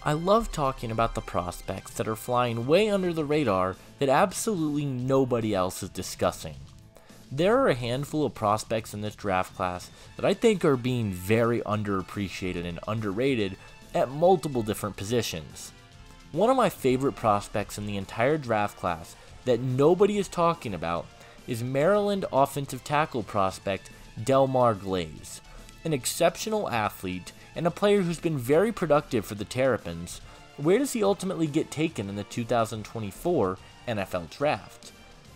I love talking about the prospects that are flying way under the radar that absolutely nobody else is discussing. There are a handful of prospects in this draft class that I think are being very underappreciated and underrated at multiple different positions. One of my favorite prospects in the entire draft class that nobody is talking about is Maryland offensive tackle prospect Delmar Glaze, an exceptional athlete and a player who's been very productive for the Terrapins. Where does he ultimately get taken in the 2024 NFL Draft?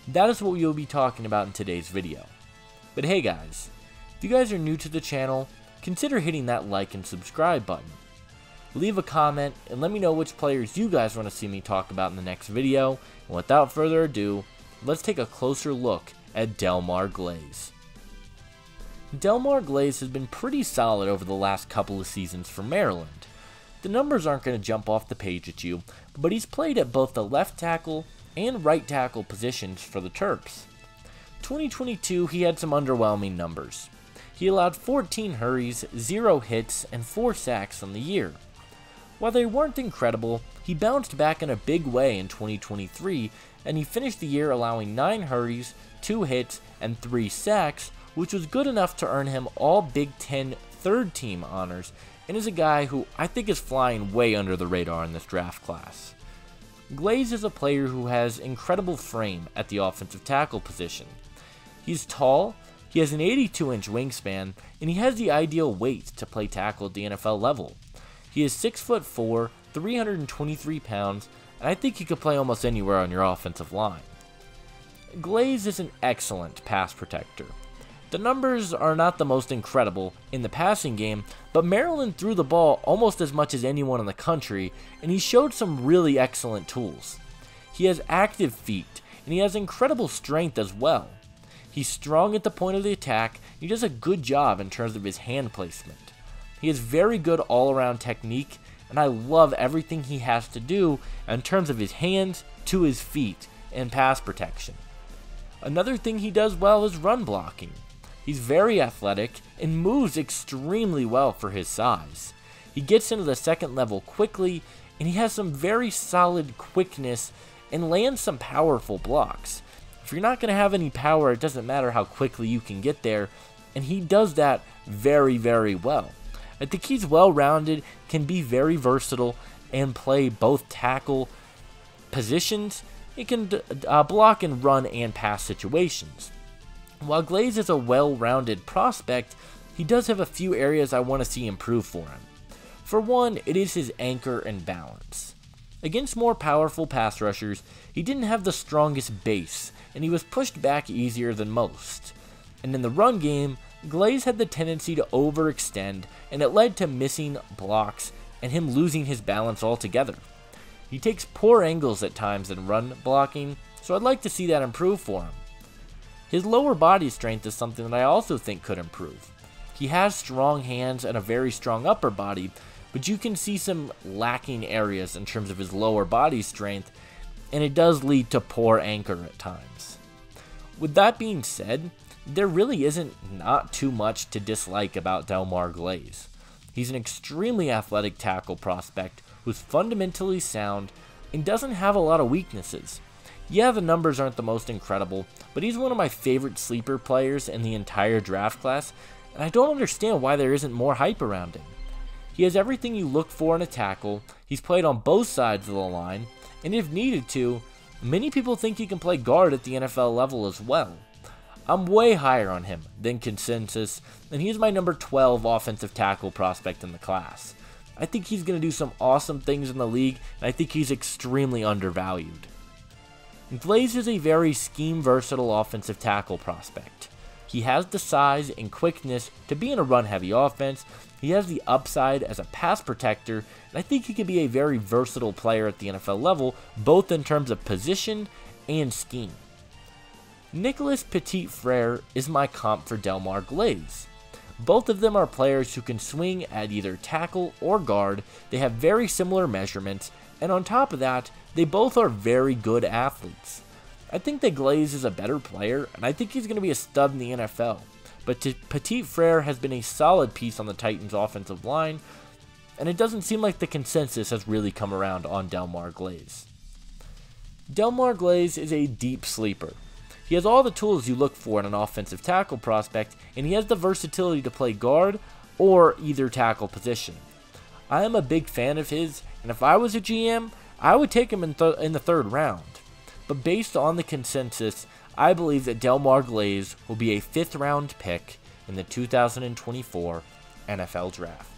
That is what we will be talking about in today's video. But hey guys, if you guys are new to the channel, consider hitting that like and subscribe button. Leave a comment and let me know which players you guys want to see me talk about in the next video. And without further ado, let's take a closer look at Delmar Glaze. Delmar Glaze has been pretty solid over the last couple of seasons for Maryland. The numbers aren't going to jump off the page at you, but he's played at both the left tackle and right tackle positions for the Terps. 2022 he had some underwhelming numbers. He allowed 14 hurries, 0 hits, and 4 sacks on the year. While they weren't incredible, he bounced back in a big way in 2023, and he finished the year allowing 9 hurries, 2 hits, and 3 sacks, which was good enough to earn him all Big Ten third team honors, and is a guy who I think is flying way under the radar in this draft class. Glaze is a player who has incredible frame at the offensive tackle position. He's tall, he has an 82-inch wingspan, and he has the ideal weight to play tackle at the NFL level. He is 6'4", 323 pounds, and I think he could play almost anywhere on your offensive line. Glaze is an excellent pass protector. The numbers are not the most incredible in the passing game, but Maryland threw the ball almost as much as anyone in the country, and he showed some really excellent tools. He has active feet, and he has incredible strength as well. He's strong at the point of the attack, and he does a good job in terms of his hand placement. He has very good all-around technique, and I love everything he has to do in terms of his hands to his feet and pass protection. Another thing he does well is run blocking. He's very athletic and moves extremely well for his size. He gets into the second level quickly, and he has some very solid quickness and lands some powerful blocks. If you're not going to have any power, it doesn't matter how quickly you can get there, and he does that very, very well. I think he's well-rounded, can be very versatile, and play both tackle positions. He can block and run and pass situations. While Glaze is a well-rounded prospect, he does have a few areas I want to see improve for him. For one, it is his anchor and balance. Against more powerful pass rushers, he didn't have the strongest base, and he was pushed back easier than most. And in the run game, Glaze had the tendency to overextend, and it led to missing blocks and him losing his balance altogether. He takes poor angles at times in run blocking, so I'd like to see that improve for him. His lower body strength is something that I also think could improve. He has strong hands and a very strong upper body, but you can see some lacking areas in terms of his lower body strength, and it does lead to poor anchor at times. With that being said, there really isn't not too much to dislike about Delmar Glaze. He's an extremely athletic tackle prospect who's fundamentally sound and doesn't have a lot of weaknesses. Yeah, the numbers aren't the most incredible, but he's one of my favorite sleeper players in the entire draft class, and I don't understand why there isn't more hype around him. He has everything you look for in a tackle, he's played on both sides of the line, and if needed to, many people think he can play guard at the NFL level as well. I'm way higher on him than consensus, and he's my number 12 offensive tackle prospect in the class. I think he's going to do some awesome things in the league, and I think he's extremely undervalued. Glaze is a very scheme-versatile offensive tackle prospect. He has the size and quickness to be in a run-heavy offense, he has the upside as a pass protector, and I think he could be a very versatile player at the NFL level, both in terms of position and scheme. Nicholas Petit-Frere is my comp for Delmar Glaze. Both of them are players who can swing at either tackle or guard, they have very similar measurements, and on top of that, they both are very good athletes. I think that Glaze is a better player, and I think he's going to be a stud in the NFL. But Petit-Frere has been a solid piece on the Titans' offensive line, and it doesn't seem like the consensus has really come around on Delmar Glaze. Delmar Glaze is a deep sleeper. He has all the tools you look for in an offensive tackle prospect, and he has the versatility to play guard or either tackle position. I am a big fan of his, and if I was a GM, I would take him in the third round. But based on the consensus, I believe that Delmar Glaze will be a 5th round pick in the 2024 NFL Draft.